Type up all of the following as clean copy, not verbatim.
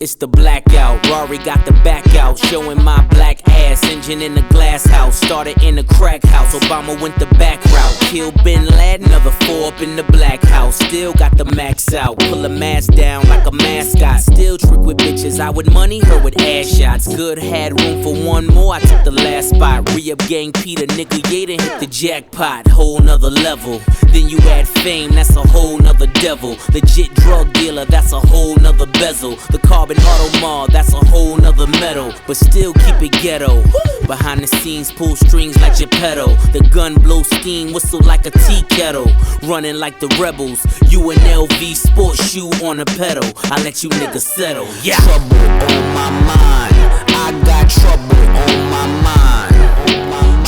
It's the blackout, Rory got the back out, showing my black ass, engine in the glass house, started in a crack house, Obama went the back route, killed Bin Laden, another 4 up in the black house, still got the max out, pull a mask down like a mascot, still trick with bitches, I with money, her with ass shots, good, had room for one more, I took the last spot, re-up gang Peter, nigga, yeah, done hit the jackpot, whole nother level, then you add fame, that's a whole nother devil, legit drug dealer, that's a whole nother bezel, the carbon Automall, that's a whole nother metal, but still keep it ghetto. Behind the scenes, pull strings like Geppetto. The gun blow steam, whistle like a tea kettle. Running like the rebels, you an LV sports shoe on a pedal. I let you niggas settle, yeah. Trouble on my mind, I got trouble on my mind.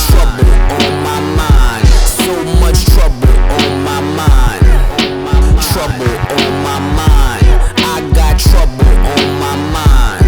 Trouble on my mind, so much trouble on my mind. Trouble on my mind, I got trouble on my mind.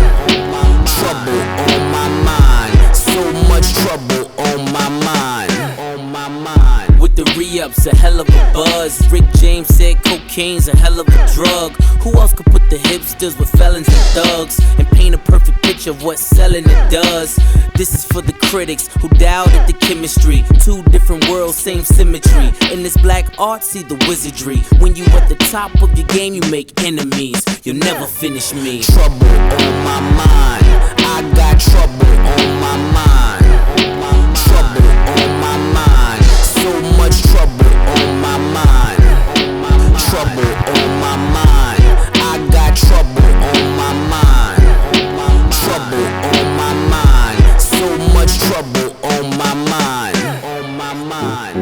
Trouble on my mind, so much trouble on my mind. On my mind. With the re-ups, a hell of a buzz. Rick James said cocaine's a hell of a drug. Who else could put the hipsters with felons and thugs and paint a perfect picture of what selling it does? This is for the critics who doubted the chemistry. 2 different worlds, same symmetry. In this black art, see the wizardry. When you at the top of your game, you make enemies. You'll never finish me. Trouble on my mind, I got trouble on my mind. Trouble on my mind, so much trouble on my mind. Trouble on my mind, I got trouble on my mind. Trouble on my mind, so much trouble on my mind. On my mind.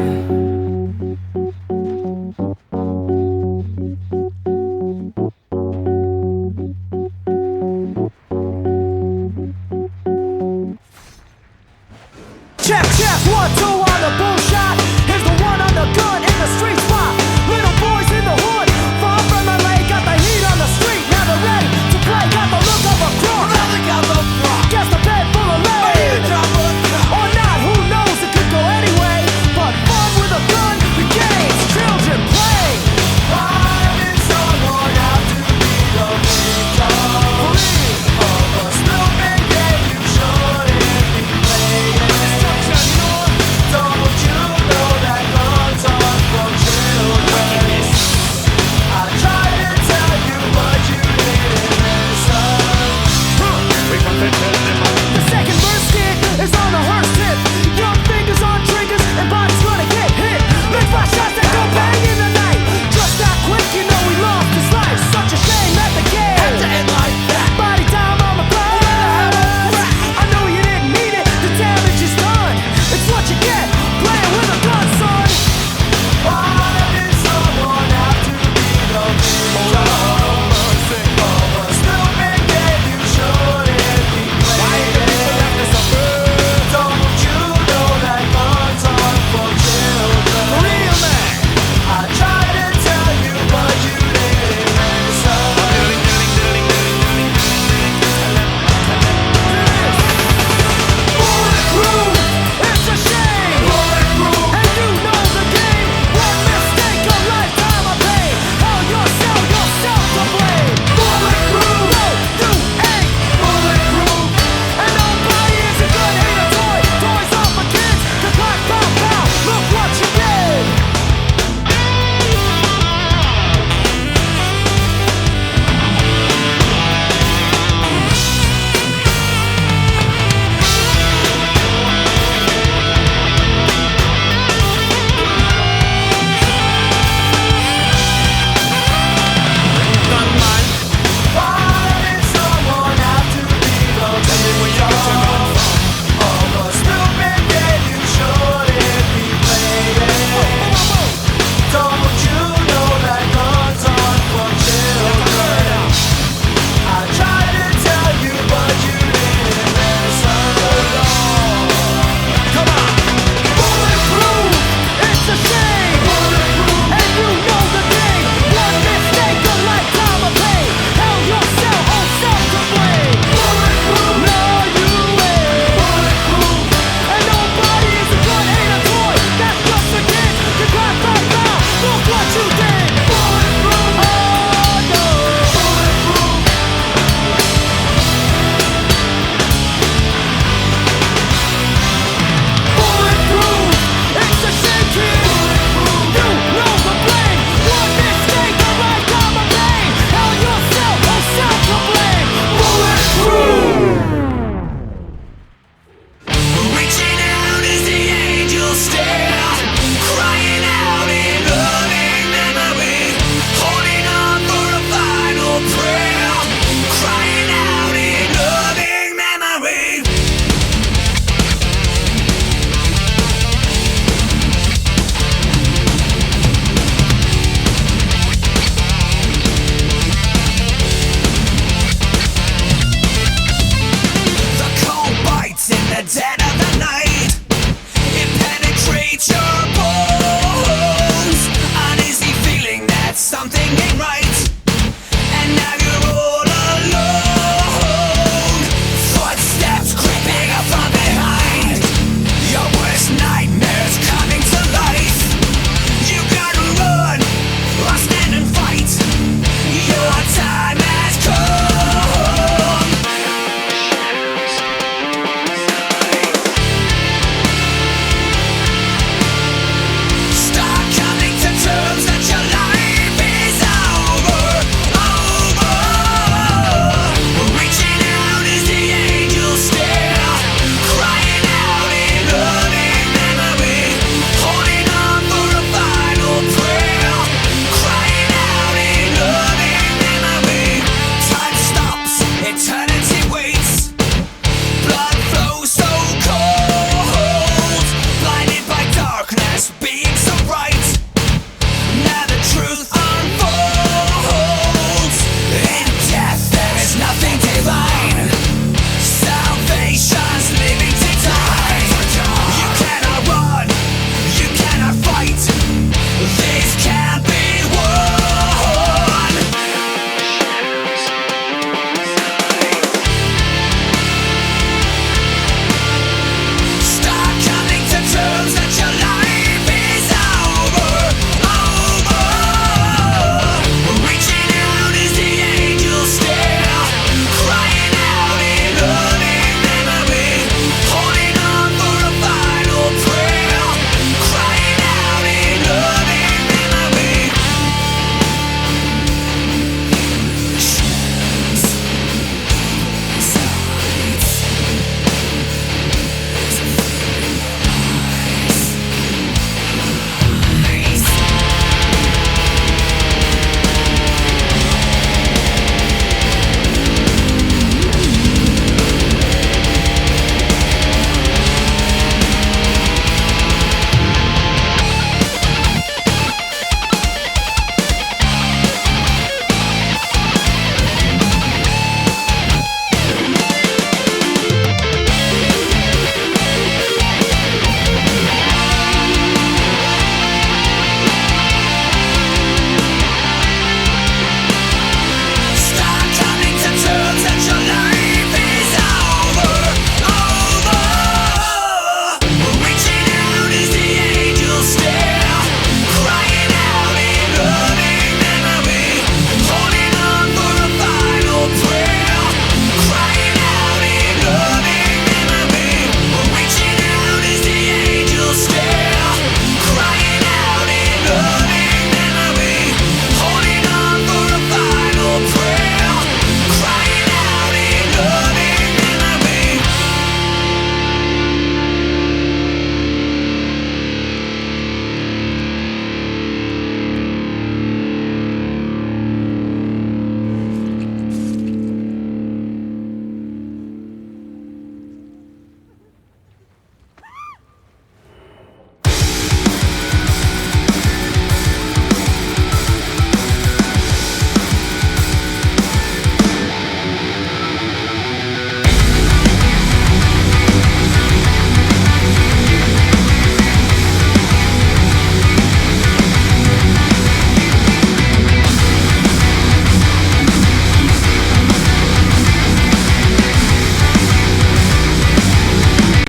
Check, 1, 2, 1. ain't right.